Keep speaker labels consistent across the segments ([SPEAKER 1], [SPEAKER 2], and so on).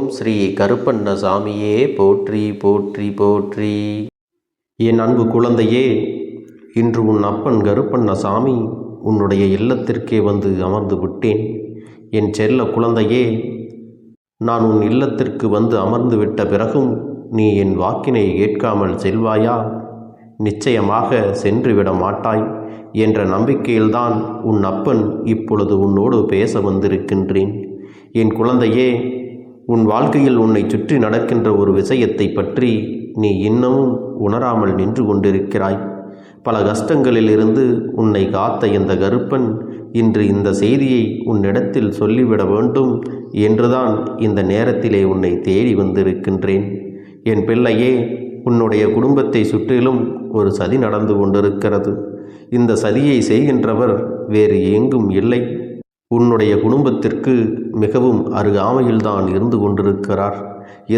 [SPEAKER 1] ஓம் ஸ்ரீ கருப்பண்ணசாமியே போற்றி போற்றி போற்றி. என் அன்பு குழந்தையே, இன்று உன் அப்பன் கருப்பண்ணசாமி உன்னுடைய இல்லத்திற்கே வந்து அமர்ந்து விட்டேன். என் செல்ல குழந்தையே, நான் உன் இல்லத்திற்கு வந்து அமர்ந்து விட்ட பிறகும் நீ என் வாக்கினை கேட்காமல் செல்வாயா? நிச்சயமாக சென்றுவிட மாட்டாய் என்ற நம்பிக்கையில்தான் உன் அப்பன் இப்பொழுது உன்னோடு பேச வந்திருக்கின்றேன். என் குழந்தையே, உன் வாழ்க்கையில் உன்னை சுற்றி நடக்கின்ற ஒரு விஷயத்தை பற்றி நீ இன்னமும் உணராமல் நின்று கொண்டிருக்கிறாய். பல கஷ்டங்களில் இருந்து உன்னை காத்த இந்த கருப்பன் இன்று இந்த செய்தியை உன்னிடத்தில் சொல்லிவிட வேண்டும் என்றுதான் இந்த நேரத்திலே உன்னை தேடி வந்திருக்கின்றேன். என் பிள்ளையே, உன்னுடைய குடும்பத்தை சுற்றிலும் ஒரு சதி நடந்து கொண்டிருக்கிறது. இந்த சதியை செய்கின்றவர் வேறு எங்கும் இல்லை, உன்னுடைய குடும்பத்திற்கு மிகவும் அருகாமையில்தான் இருந்து கொண்டிருக்கிறார்.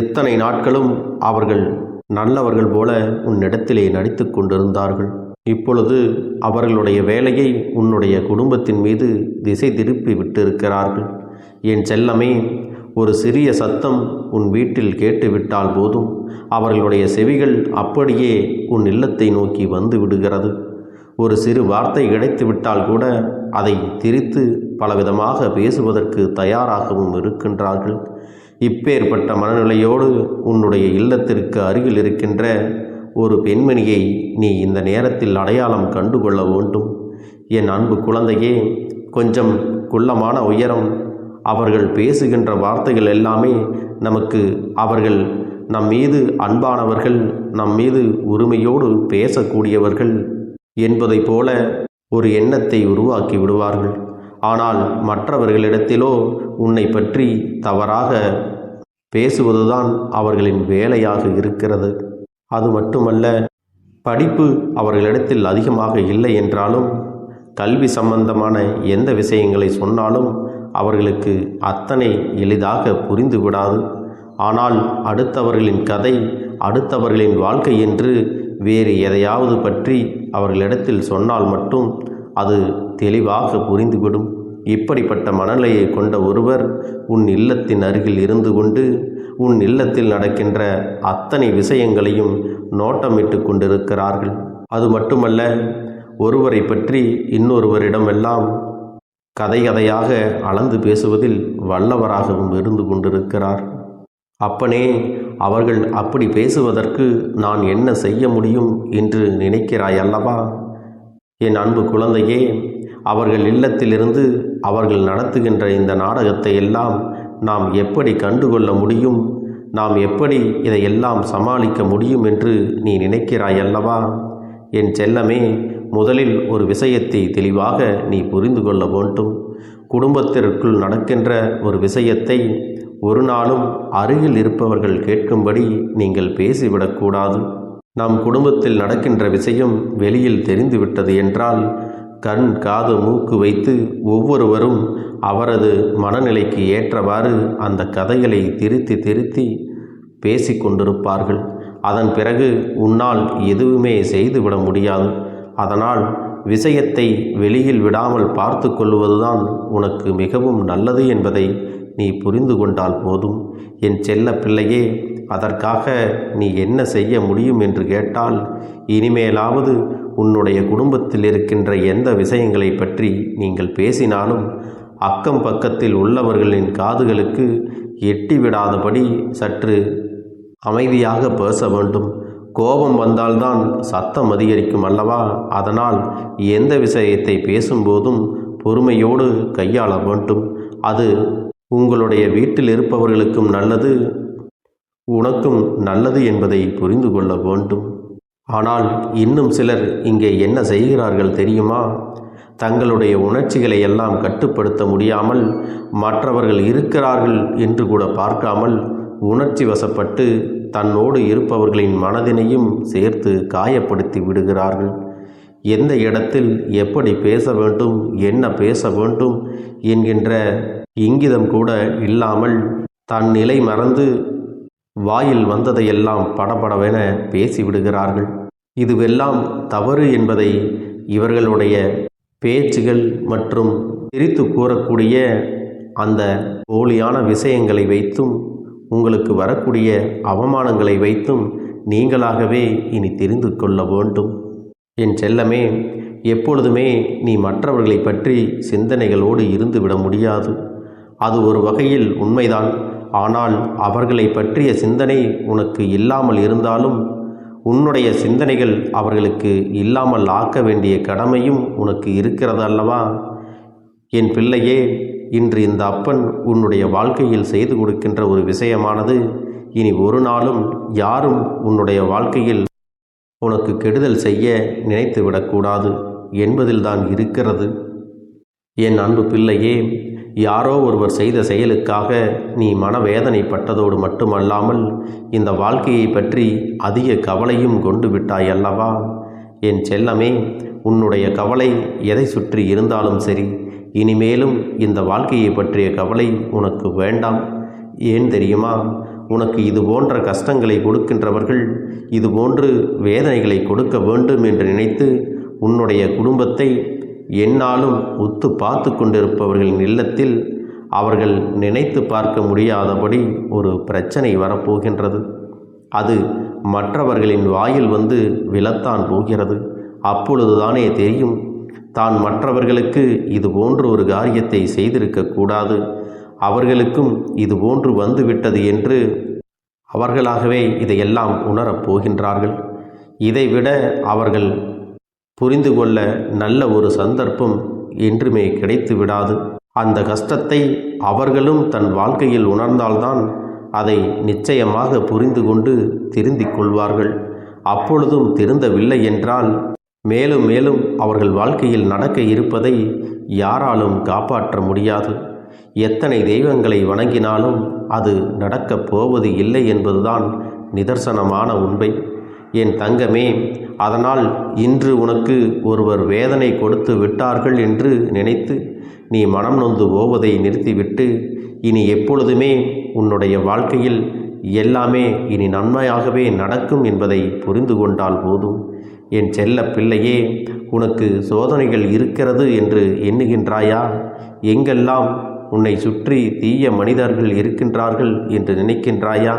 [SPEAKER 1] எத்தனை நாட்களும் அவர்கள் நல்லவர்கள் போல உன்னிடத்திலே நடித்து கொண்டிருந்தார்கள். இப்பொழுது அவர்களுடைய வேலையை உன்னுடைய குடும்பத்தின் மீது திசை திருப்பி விட்டிருக்கிறார்கள். என் செல்லமே, ஒரு சிறிய சத்தம் உன் வீட்டில் கேட்டுவிட்டால் போதும் அவர்களுடைய செவிகள் அப்படியே உன் இல்லத்தை நோக்கி வந்து விடுகிறது. ஒரு சிறு வார்த்தை கிடைத்துவிட்டால் கூட அதை திரித்து பலவிதமாக பேசுவதற்கு தயாராகவும் இருக்கின்றார்கள். இப்பேற்பட்ட மனநிலையோடு உன்னுடைய இல்லத்திற்கு அருகில் இருக்கின்ற ஒரு பெண்மணியை நீ இந்த நேரத்தில் அடையாளம் கண்டுகொள்ள வேண்டும். என் அன்பு குழந்தையே, கொஞ்சம் குள்ளமான உயரம், அவர்கள் பேசுகின்ற வார்த்தைகள் எல்லாமே நமக்கு அவர்கள் நம் மீது அன்பானவர்கள், நம் மீது உரிமையோடு பேசக்கூடியவர்கள் என்பதை போல ஒரு எண்ணத்தை உருவாக்கி விடுவார்கள். ஆனால் மற்றவர்களிடத்திலோ உன்னை பற்றி தவறாக பேசுவதுதான் அவர்களின் வேலையாக இருக்கிறது. அது மட்டுமல்ல, படிப்பு அவர்களிடத்தில் அதிகமாக இல்லை என்றாலும் கல்வி சம்பந்தமான எந்த விஷயங்களை சொன்னாலும் அவர்களுக்கு அத்தனை எளிதாக புரிந்து விடாது. ஆனால் அடுத்தவர்களின் கதை, அடுத்தவர்களின் வாழ்க்கை என்று வேறு எதையாவது பற்றி அவர்களிடத்தில் சொன்னால் மட்டும் அது தெளிவாக புரிந்துவிடும். இப்படிப்பட்ட மனநிலையை கொண்ட ஒருவர் உன் இல்லத்தின் அருகில் இருந்து கொண்டு உன் இல்லத்தில் நடக்கின்ற அத்தனை விஷயங்களையும் நோட்டமிட்டு கொண்டிருக்கிறார்கள். அது மட்டுமல்ல, ஒருவரை பற்றி இன்னொருவரிடமெல்லாம் கதை கதையாக அளந்து பேசுவதில் வல்லவராகவும் இருந்து கொண்டிருக்கிறார். அப்பனே, அவர்கள் அப்படி பேசுவதற்கு நான் என்ன செய்ய முடியும் என்று நினைக்கிறாய் அல்லவா? என் அன்பு குழந்தையே, அவர்கள் இல்லத்திலிருந்து அவர்கள் நடத்துகின்ற இந்த நாடகத்தை எல்லாம் நாம் எப்படி கண்டுகொள்ள முடியும், நாம் எப்படி இதையெல்லாம் சமாளிக்க முடியும் என்று நீ நினைக்கிறாய் அல்லவா? என் செல்லமே, முதலில் ஒரு விஷயத்தை தெளிவாக நீ புரிந்து கொள்ள வேண்டும். குடும்பத்திற்குள் நடக்கின்ற ஒரு விஷயத்தை ஒரு நாளும் அருகில் இருப்பவர்கள் கேட்கும்படி நீங்கள் பேசிவிடக்கூடாது. நம் குடும்பத்தில் நடக்கின்ற விஷயம் வெளியில் தெரிந்துவிட்டது என்றால் கண், காது, மூக்கு வைத்து ஒவ்வொருவரும் அவரது மனநிலைக்கு ஏற்றவாறு அந்த கதைகளை திருத்தி பேசி கொண்டிருப்பார்கள். அதன் பிறகு உன்னால் எதுவுமே செய்துவிட முடியாது. அதனால் விஷயத்தை வெளியில் விடாமல் பார்த்து கொள்வதுதான் உனக்கு மிகவும் நல்லது என்பதை நீ புரிந்து கொண்டால் போதும். என் செல்ல பிள்ளையே, அதற்காக நீ என்ன செய்ய முடியும் என்று கேட்டால், இனிமேலாவது உன்னுடைய குடும்பத்தில் இருக்கின்ற எந்த விஷயங்களை பற்றி நீங்கள் பேசினாலும் அக்கம் பக்கத்தில் உள்ளவர்களின் காதுகளுக்கு எட்டிவிடாதபடி சற்று அமைதியாக பேச வேண்டும். கோபம் வந்தால்தான் சத்தம் அதிகரிக்கும் அல்லவா? அதனால் எந்த விஷயத்தை பேசும்போதும் பொறுமையோடு கையாள வேண்டும். அது உங்களுடைய வீட்டில் இருப்பவர்களுக்கும் நல்லது, உனக்கும் நல்லது என்பதை புரிந்து கொள்ள வேண்டும். ஆனால் இன்னும் சிலர் இங்கே என்ன செய்கிறார்கள் தெரியுமா? தங்களுடைய உணர்ச்சிகளை எல்லாம் கட்டுப்படுத்த முடியாமல் மற்றவர்கள் இருக்கிறார்கள் என்று கூட பார்க்காமல் உணர்ச்சி வசப்பட்டு தன்னோடு இருப்பவர்களின் மனதினையும் சேர்த்து காயப்படுத்தி விடுகிறார்கள். எந்த இடத்தில் எப்படி பேச வேண்டும், என்ன பேச வேண்டும் என்கின்ற இங்கிதம் கூட இல்லாமல் தன் நிலை மறந்து வாயில் வந்ததையெல்லாம் படபடவென பேசிவிடுகிறார்கள். இதுவெல்லாம் தவறு என்பதை இவர்களுடைய பேச்சுகள் மற்றும் பிரித்து கூறக்கூடிய அந்த போலியான விஷயங்களை வைத்தும் உங்களுக்கு வரக்கூடிய அவமானங்களை வைத்தும் நீங்களாகவே இனி தெரிந்து கொள்ள வேண்டும். என் செல்லமே, எப்பொழுதுமே நீ மற்றவர்களை பற்றி சிந்தனைகளோடு இருந்துவிட முடியாது. அது ஒரு வகையில் உண்மைதான். ஆனால் அவர்களை பற்றிய சிந்தனை உனக்கு இல்லாமல் இருந்தாலும் உன்னுடைய சிந்தனைகள் அவர்களுக்கு இல்லாமல் ஆக்க வேண்டிய கடமையும் உனக்கு இருக்கிறது அல்லவா? என் பிள்ளையே, இன்று இந்த அப்பன் உன்னுடைய வாழ்க்கையில் செய்து கொடுக்கின்ற ஒரு விஷயமானது இனி ஒரு நாளும் யாரும் உன்னுடைய வாழ்க்கையில் உனக்கு கெடுதல் செய்ய நினைத்து விடக்கூடாது என்பதில்தான் இருக்கிறது. என் அன்பு பிள்ளையே, யாரோ ஒருவர் செய்த செயலுக்காக நீ மனவேதனைப்பட்டதோடு மட்டுமல்லாமல் இந்த வாழ்க்கையை பற்றி அதிக கவலையும் கொண்டு விட்டாய் அல்லவா? என் செல்லமே, உன்னுடைய கவலை எதை சுற்றி இருந்தாலும் சரி, இனிமேலும் இந்த வாழ்க்கையை பற்றிய கவலை உனக்கு வேண்டாம். ஏன் தெரியுமா? உனக்கு இது போன்ற கஷ்டங்களை கொடுக்கின்றவர்கள் இதுபோன்று வேதனைகளை கொடுக்க வேண்டும் என்று நினைத்து உன்னுடைய குடும்பத்தை எந்நாளும் உத்து பார்த்து கொண்டிருப்பவர்களின் இல்லத்தில் அவர்கள் நினைத்து பார்க்க முடியாதபடி ஒரு பிரச்சனை வரப்போகின்றது. அது மற்றவர்களின் வாயில் வந்து விழத்தான் போகிறது. அப்பொழுதுதானே தெரியும், தான் மற்றவர்களுக்கு இது போன்ற ஒரு காரியத்தை செய்திருக்கக்கூடாது, அவர்களுக்கும் இது போன்று வந்துவிட்டது என்று அவர்களாகவே இதையெல்லாம் உணரப் போகின்றார்கள். இதைவிட அவர்கள் புரிந்து கொள்ள நல்ல ஒரு சந்தர்ப்பம் என்றுமே கிடைத்து விடாது. அந்த கஷ்டத்தை அவர்களும் தன் வாழ்க்கையில் உணர்ந்தால்தான் அதை நிச்சயமாக புரிந்து கொண்டு திருந்திக் கொள்வார்கள். அப்பொழுதும் திருந்தவில்லை என்றால் மேலும் மேலும் அவர்கள் வாழ்க்கையில் நடக்க இருப்பதை யாராலும் காப்பாற்ற முடியாது. எத்தனை தெய்வங்களை வணங்கினாலும் அது நடக்கப் போவது இல்லை என்பதுதான் நிதர்சனமான உண்மை. என் தங்கமே, அதனால் இன்று உனக்கு ஒருவர் வேதனை கொடுத்து விட்டார்கள் என்று நினைத்து நீ மனம் நொந்து போவதை நிறுத்திவிட்டு இனி எப்பொழுதுமே உன்னுடைய வாழ்க்கையில் எல்லாமே இனி நன்மையாகவே நடக்கும் என்பதை புரிந்து கொண்டால் போதும். என் செல்ல பிள்ளையே, உனக்கு சோதனைகள் இருக்கிறது என்று எண்ணுகின்றாயா? எங்கெல்லாம் உன்னை சுற்றி தீய மனிதர்கள் இருக்கின்றார்கள் என்று நினைக்கின்றாயா?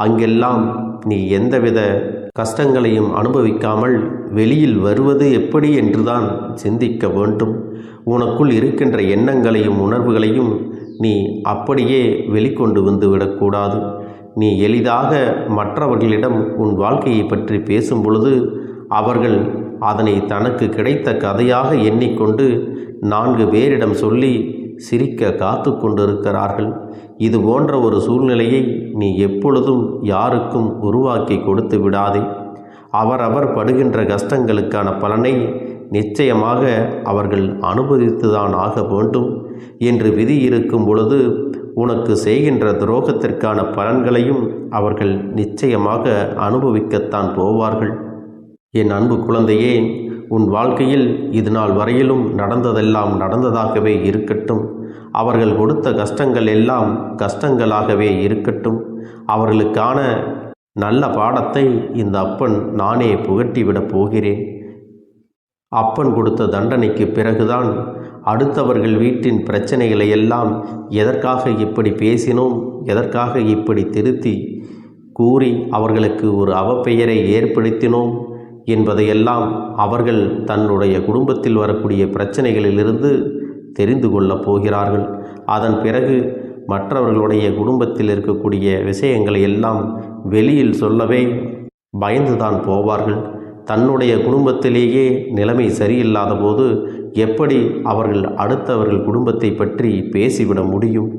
[SPEAKER 1] அங்கெல்லாம் நீ எந்தவித கஷ்டங்களையும் அனுபவிக்காமல் வெளியில் வருவது எப்படி என்றுதான் சிந்திக்க வேண்டும். உனக்குள் இருக்கின்ற எண்ணங்களையும் உணர்வுகளையும் நீ அப்படியே வெளிக்கொண்டு வந்துவிடக்கூடாது. நீ எளிதாக மற்றவர்களிடம் உன் வாழ்க்கையை பற்றி பேசும் பொழுது அவர்கள் அதனை தனக்கு கிடைத்த கதையாக எண்ணிக்கொண்டு 4 பேரிடம் சொல்லி சிரிக்க காத்து கொண்டிருக்கிறார்கள். இது போன்ற ஒரு சூழ்நிலையை நீ எப்பொழுதும் யாருக்கும் உருவாக்கி கொடுத்து விடாதே. அவரவர் படுகின்ற கஷ்டங்களுக்கான பலனை நிச்சயமாக அவர்கள் அனுபவித்துதான் ஆக வேண்டும் என்று விதி இருக்கும் பொழுது உனக்கு செய்கின்ற துரோகத்திற்கான பலன்களையும் அவர்கள் நிச்சயமாக அனுபவிக்கத்தான் போவார்கள். என் அன்பு குழந்தையே, உன் வாழ்க்கையில் இது நாள் வரையிலும் நடந்ததெல்லாம் நடந்ததாகவே இருக்கட்டும். அவர்கள் கொடுத்த கஷ்டங்கள் எல்லாம் கஷ்டங்களாகவே இருக்கட்டும். அவர்களுக்கான நல்ல பாடத்தை இந்த அப்பன் நானே புகட்டிவிடப் போகிறேன். அப்பன் கொடுத்த தண்டனைக்கு பிறகுதான் அடுத்தவர்கள் வீட்டின் பிரச்சனைகளை எல்லாம் எதற்காக இப்படி பேசினோம், எதற்காக இப்படி திருத்தி கூறி அவர்களுக்கு ஒரு அவப்பெயரை ஏற்படுத்தினோம் என்பதையெல்லாம் அவர்கள் தன்னுடைய குடும்பத்தில் வரக்கூடிய பிரச்சனைகளிலிருந்து தெரிந்து கொள்ளப் போகிறார்கள். அதன் பிறகு மற்றவர்களுடைய குடும்பத்தில் இருக்கக்கூடிய விஷயங்களை எல்லாம் வெளியில் சொல்லவே பயந்துதான் போவார்கள். தன்னுடைய குடும்பத்திலேயே நிலைமை சரியில்லாத போது எப்படி அவர்கள் அடுத்தவர்கள் குடும்பத்தை பற்றி பேசிவிட முடியும்?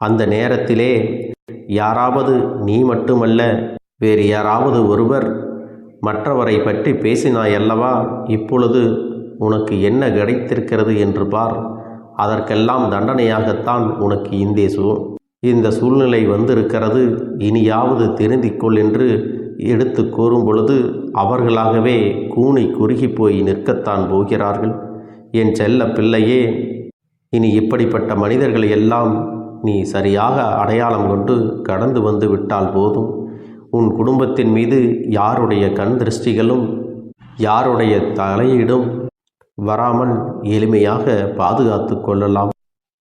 [SPEAKER 1] அந்த நேரத்திலே யாராவது, நீ மட்டுமல்ல வேறு யாராவது ஒருவர் மற்றவரை பற்றி பேசினாயல்லவா, இப்பொழுது உனக்கு என்ன கிடைத்திருக்கிறது என்று பார். அதற்கெல்லாம் தண்டனையாகத்தான் உனக்கு இந்த சூழ்நிலை வந்திருக்கிறது. இனியாவது திருந்திக்கொள் என்று எடுத்து கூறும் பொழுது அவர்களாகவே கூனி குறுகி போய் நிற்கத்தான் போகிறார்கள். என் செல்ல பிள்ளையே, இனி இப்படிப்பட்ட மனிதர்களை எல்லாம் நீ சரியாக அடையாளம் கொண்டு கடந்து வந்து விட்டால் போதும். உன் குடும்பத்தின் மீது யாருடைய கண் திருஷ்டிகளும் யாருடைய தலையீடும் வராமல் எளிமையாக பாதுகாத்து கொள்ளலாம்.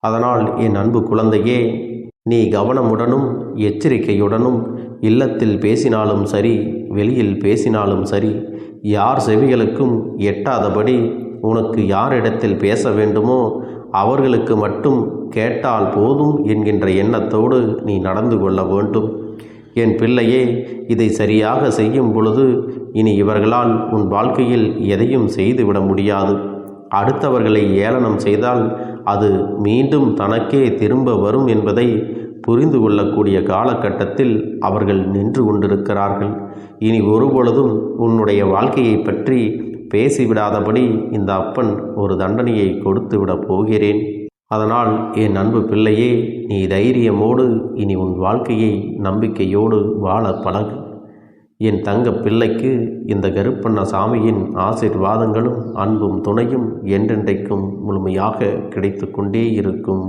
[SPEAKER 1] அதனால் என் அன்பு குழந்தையே, நீ கவனமுடனும் எச்சரிக்கையுடனும் இல்லத்தில் பேசினாலும் சரி, வெளியில் பேசினாலும் சரி, யார் செவிகளுக்கும் எட்டாதபடி உனக்கு யாரிடத்தில் பேச வேண்டுமோ அவர்களுக்கு மட்டும் கேட்டால் போதும் என்கின்ற எண்ணத்தோடு நீ நடந்து கொள்ள வேண்டும். என் பிள்ளையே, இதை சரியாக செய்யும் பொழுது இனி இவர்களால் உன் வாழ்க்கையில் எதையும் செய்துவிட முடியாது. அடுத்தவர்களை ஏளனம் செய்தால் அது மீண்டும் தனக்கே திரும்ப வரும் என்பதை புரிந்து கொள்ளக்கூடிய காலகட்டத்தில் அவர்கள் நின்று கொண்டிருக்கிறார்கள். இனி ஒருபொழுதும் உன்னுடைய வாழ்க்கையை பற்றி பேசிவிடாதபடி இந்த அப்பன் ஒரு தண்டனையை கொடுத்துவிடப் போகிறேன். அதனால் என் அன்பு பிள்ளையே, நீ தைரியமோடு இனி உன் வாழ்க்கையை நம்பிக்கையோடு வாழ பழகு. என் தங்க பிள்ளைக்கு இந்த கருப்பண்ண சாமியின் ஆசீர்வாதங்களும் அன்பும் துணையும் என்றென்றைக்கும் முழுமையாக கிடைத்து கொண்டே இருக்கும்.